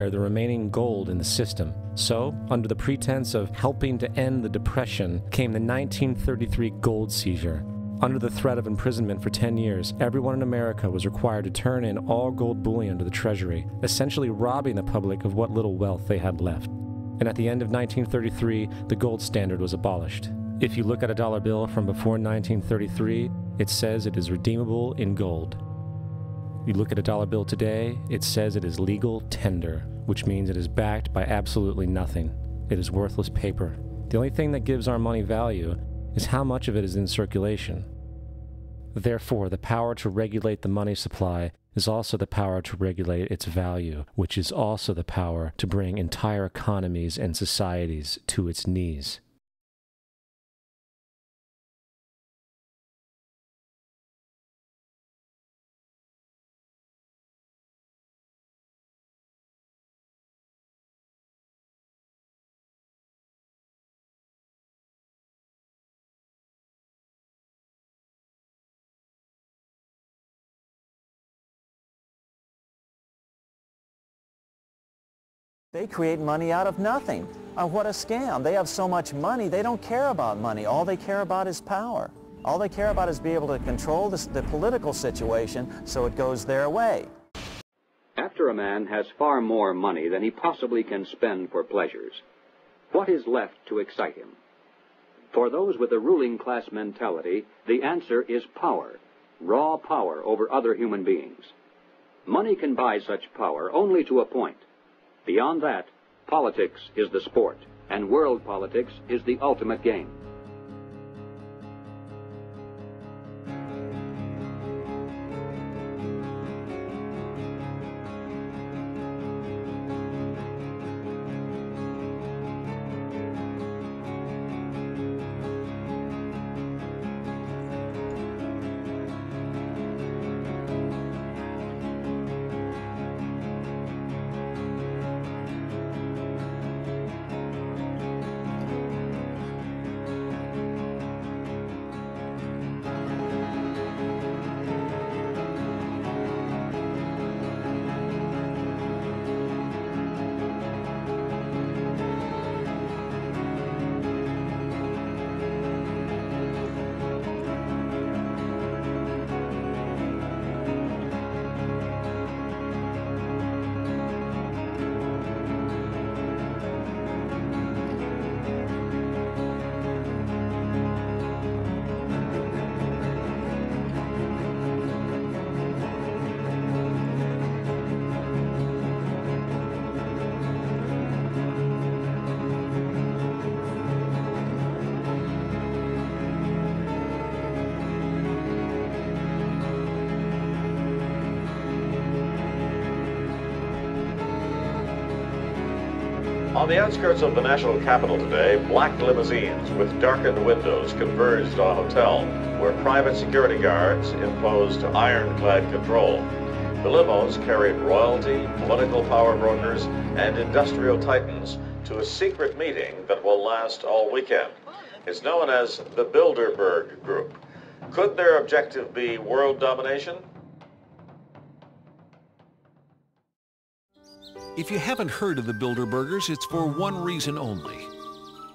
the remaining gold in the system. So, under the pretense of helping to end the Depression, came the 1933 gold seizure. Under the threat of imprisonment for 10 years, everyone in America was required to turn in all gold bullion to the Treasury, essentially robbing the public of what little wealth they had left. And at the end of 1933, the gold standard was abolished. If you look at a dollar bill from before 1933, it says it is redeemable in gold. You look at a dollar bill today, it says it is legal tender, which means it is backed by absolutely nothing. It is worthless paper. The only thing that gives our money value is how much of it is in circulation. Therefore, the power to regulate the money supply is also the power to regulate its value, which is also the power to bring entire economies and societies to its knees. They create money out of nothing. What a scam. They have so much money, they don't care about money. All they care about is power. All they care about is being able to control the political situation so it goes their way. After a man has far more money than he possibly can spend for pleasures, what is left to excite him? For those with a ruling class mentality, the answer is power, raw power over other human beings. Money can buy such power only to a point. Beyond that, politics is the sport, and world politics is the ultimate game. On the outskirts of the national capital today, black limousines with darkened windows converged on a hotel where private security guards imposed ironclad control. The limos carried royalty, political power brokers, and industrial titans to a secret meeting that will last all weekend. It's known as the Bilderberg Group. Could their objective be world domination? If you haven't heard of the Bilderbergers, it's for one reason only.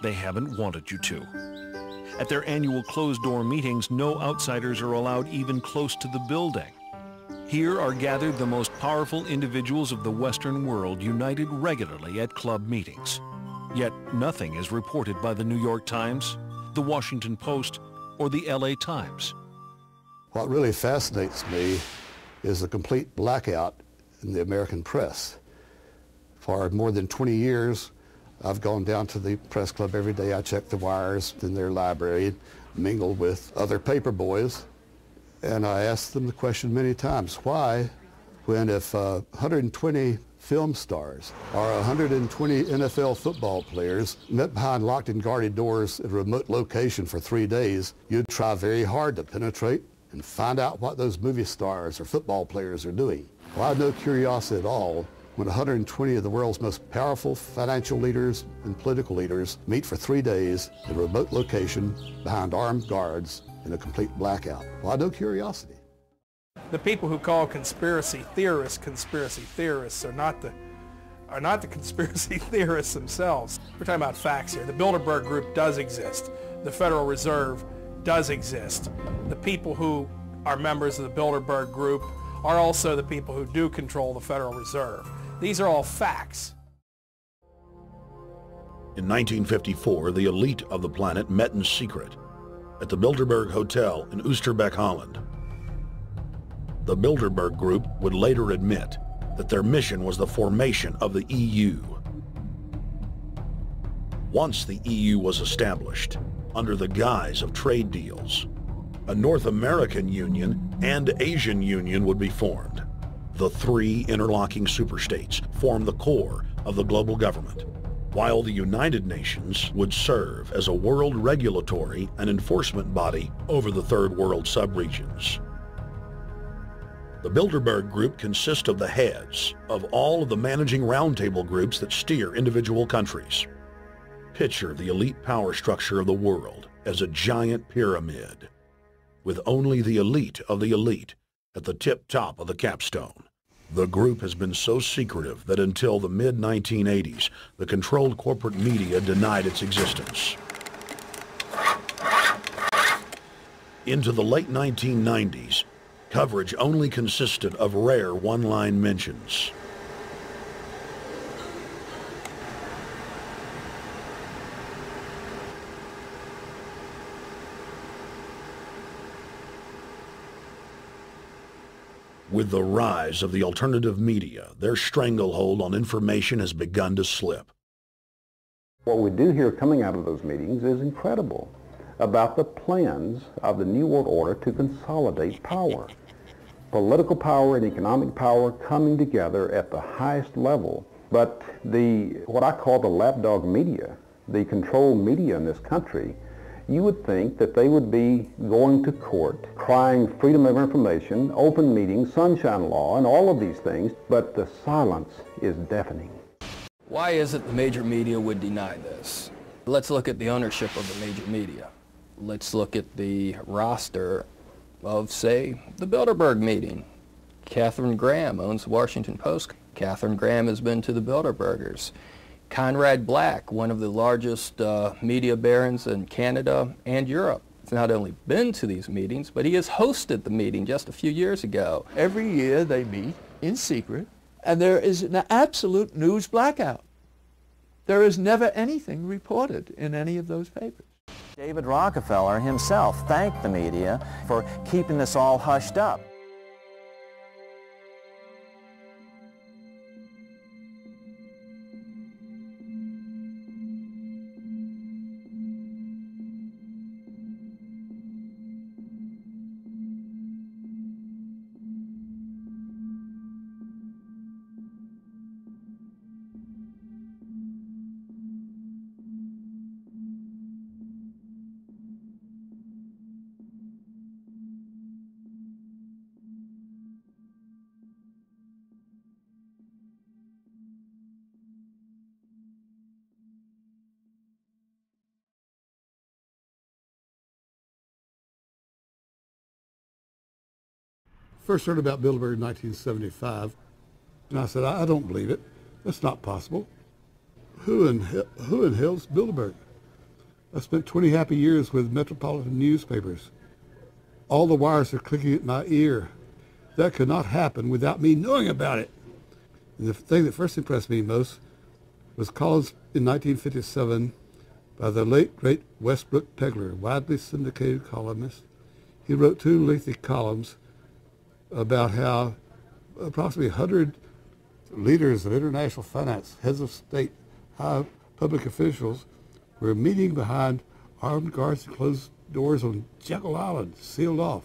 They haven't wanted you to. At their annual closed-door meetings, no outsiders are allowed even close to the building. Here are gathered the most powerful individuals of the Western world, united regularly at club meetings. Yet nothing is reported by the New York Times, the Washington Post, or the LA Times. What really fascinates me is the complete blackout in the American press. For more than 20 years, I've gone down to the press club every day. I check the wires in their library, mingle with other paper boys, and I asked them the question many times, why, when if 120 film stars or 120 NFL football players met behind locked and guarded doors at a remote location for 3 days, you'd try very hard to penetrate and find out what those movie stars or football players are doing. Well, I have no curiosity at all when 120 of the world's most powerful financial leaders and political leaders meet for 3 days in a remote location behind armed guards in a complete blackout. Well, no curiosity. The people who call conspiracy theorists are not are not the conspiracy theorists themselves. We're talking about facts here. The Bilderberg Group does exist. The Federal Reserve does exist. The people who are members of the Bilderberg Group are also the people who do control the Federal Reserve. These are all facts. In 1954, the elite of the planet met in secret at the Bilderberg Hotel in Oosterbeek, Holland. The Bilderberg Group would later admit that their mission was the formation of the EU. Once the EU was established, under the guise of trade deals, a North American Union and Asian Union would be formed. The three interlocking superstates formed the core of the global government, while the United Nations would serve as a world regulatory and enforcement body over the Third World subregions. The Bilderberg Group consists of the heads of all of the managing roundtable groups that steer individual countries. Picture the elite power structure of the world as a giant pyramid, with only the elite of the elite at the tip top of the capstone. The group has been so secretive that until the mid-1980s, the controlled corporate media denied its existence. Into the late 1990s, coverage only consisted of rare one-line mentions. With the rise of the alternative media, their stranglehold on information has begun to slip. What we do hear coming out of those meetings is incredible about the plans of the New World Order to consolidate power. Political power and economic power coming together at the highest level. But what I call the lapdog media, the controlled media in this country, you would think that they would be going to court, crying freedom of information, open meetings, sunshine law, and all of these things, but the silence is deafening. Why is it the major media would deny this? Let's look at the ownership of the major media. Let's look at the roster of, say, the Bilderberg meeting. Katharine Graham owns the Washington Post. Katharine Graham has been to the Bilderbergers. Conrad Black, one of the largest media barons in Canada and Europe, has not only been to these meetings, but he has hosted the meeting just a few years ago. Every year they meet in secret, and there is an absolute news blackout. There is never anything reported in any of those papers. David Rockefeller himself thanked the media for keeping this all hushed up. First heard about Bilderberg in 1975, and I said, I don't believe it. That's not possible. Who in hell's Bilderberg? I spent 20 happy years with metropolitan newspapers. All the wires are clicking at my ear. That could not happen without me knowing about it. And the thing that first impressed me most was columns in 1957 by the late, great Westbrook Pegler, widely syndicated columnist. He wrote 2 lengthy columns about how approximately 100 leaders of international finance, heads of state, high public officials were meeting behind armed guards and closed doors on Jekyll Island, sealed off.